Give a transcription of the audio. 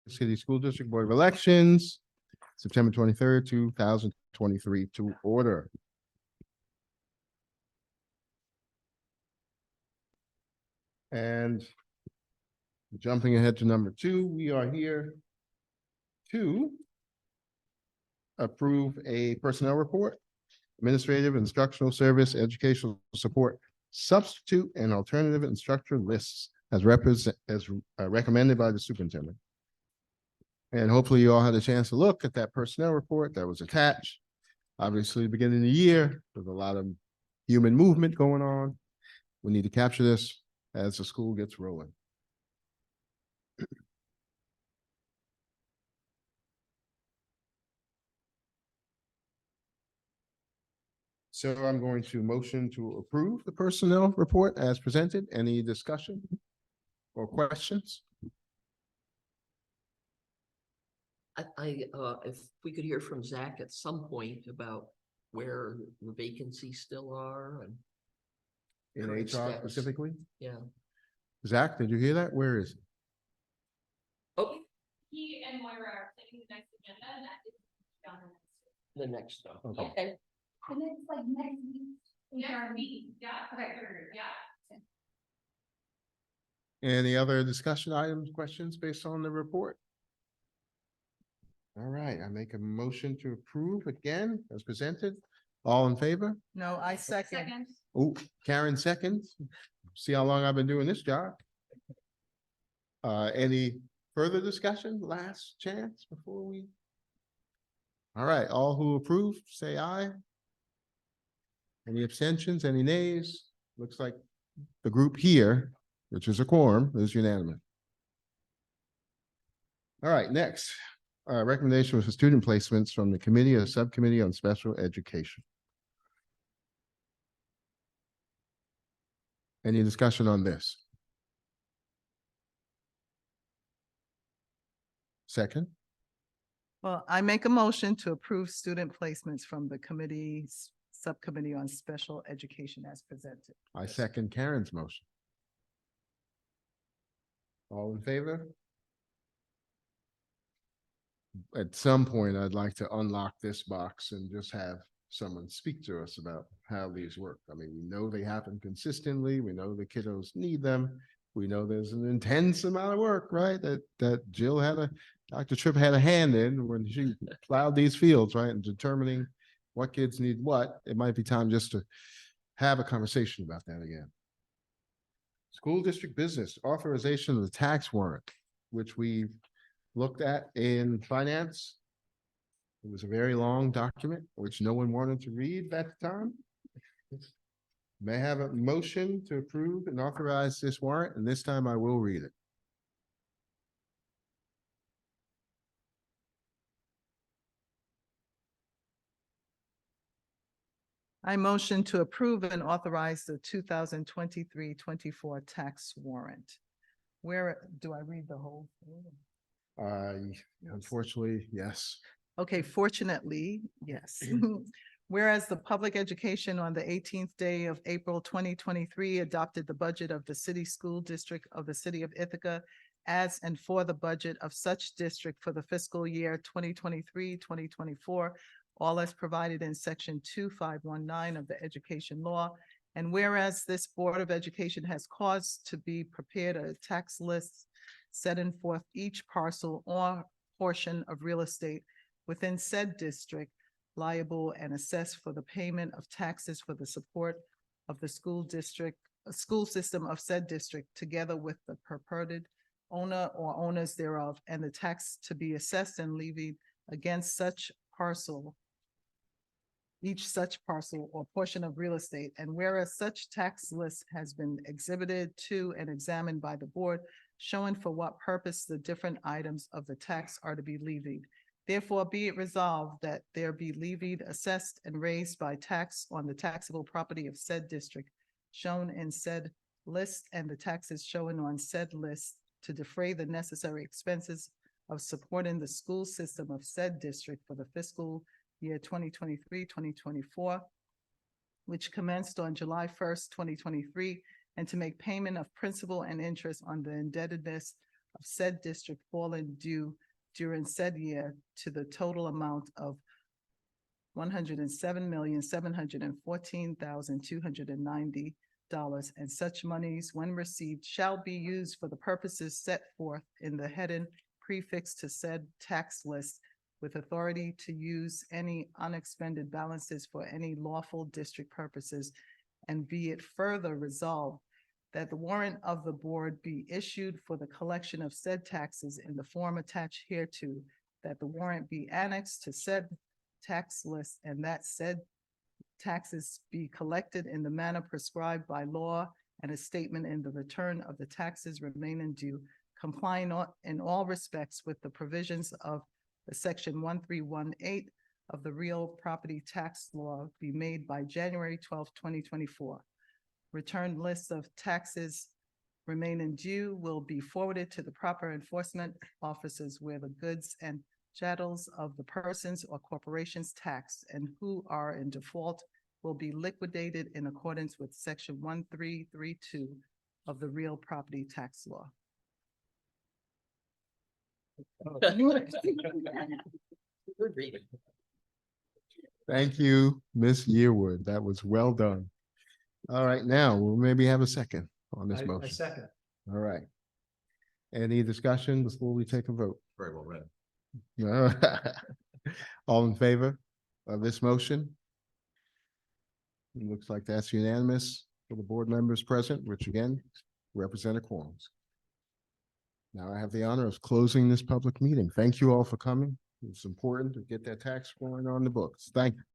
City School District Board of Elections, September 23rd, 2023, to order. And jumping ahead to number 2, we are here to approve a personnel report, administrative, instructional service, educational support, substitute and alternative instructor lists as recommended by the superintendent. And hopefully you all had a chance to look at that personnel report that was attached. Obviously, beginning of the year, there's a lot of human movement going on. We need to capture this as the school gets rolling. So I'm going to motion to approve the personnel report as presented. Any discussion or questions? If we could hear from Zach at some point about where the vacancies still are and. In current HR status. specifically? Yeah. Zach, did you hear that? Where is it? Oh, He and Moira are taking the next agenda, and that is down the next stuff. Okay. Okay. and it's like next week. Next meeting, yeah, okay, yeah. Any other discussion items, questions based on the report? All right, I make a motion to approve again as presented. All in favor? No, I second. Oh, Karen seconds. See how long I've been doing this job. Any further discussion? Last chance before we. All right, all who approve, say aye. Any abstentions, any nays? Looks like the group here, which is a quorum, is unanimous. All right, next, recommendation was for student placements from the committee or subcommittee on special education. Any discussion on this? Second, Well, I make a motion to approve student placements from the committee's subcommittee on special education as presented. I second Karen's motion. All in favor? At some point, I'd like to unlock this box and just have someone speak to us about how these work. I mean, we know they happen consistently. We know the kiddos need them. We know there's an intense amount of work, right? That Dr. Tripp had a hand in when she plowed these fields, right? And determining what kids need what. It might be time just to have a conversation about that again. School district business authorization of the tax warrant, which we looked at in finance. It was a very long document, which no one wanted to read at the time. May I have a motion to approve and authorize this warrant, and this time I will read it. I motion to approve and authorize the 2023-24 tax warrant. Where, do I read the whole thing? Unfortunately, yes. Okay, fortunately, yes. Whereas the public education on the 18th day of April 2023 adopted the budget of the city school district of the city of Ithaca as and for the budget of such district for the fiscal year 2023-2024, all as provided in section 2519 of the education law. And whereas this Board of Education has caused to be prepared a tax list setting forth each parcel or portion of real estate within said district liable and assessed for the payment of taxes for the support of the school system of said district, together with the purported owner or owners thereof, and the tax to be assessed and levied against such parcel, each such parcel or portion of real estate. And whereas such tax list has been exhibited to and examined by the board, showing for what purpose the different items of the tax are to be levied. Therefore, be it resolved that there be levied, assessed, and raised by tax on the taxable property of said district shown in said list, and the taxes shown on said list to defray the necessary expenses of supporting the school system of said district for the fiscal year 2023-2024, which commenced on July 1st, 2023, and to make payment of principal and interest on the indebtedness of said district fallen due during said year to the total amount of $107,714,290, and such monies, when received, shall be used for the purposes set forth in the heading prefixed to said tax list, with authority to use any unexpended balances for any lawful district purposes. And be it further resolved that the warrant of the board be issued for the collection of said taxes in the form attached hereto, that the warrant be annexed to said tax list, and that said taxes be collected in the manner prescribed by law, and a statement in the return of the taxes remaining due, complying in all respects with the provisions of the section 1318 of the real property tax law, be made by January 12th, 2024. Return lists of taxes remaining due will be forwarded to the proper enforcement officers where the goods and chattels of the persons or corporations taxed and who are in default will be liquidated in accordance with section 1332 of the real property tax law. Good reading. Thank you, Ms. Yearwood. That was well done. All right, now we'll maybe have a second on this I motion. second. All right. Any discussion before we take a vote? Very well read. All in favor of this motion? It looks like that's unanimous for the board members present, which again, represent a quorum. Now I have the honor of closing this public meeting. Thank you all for coming. It's important to get that tax going on the books. Thank you.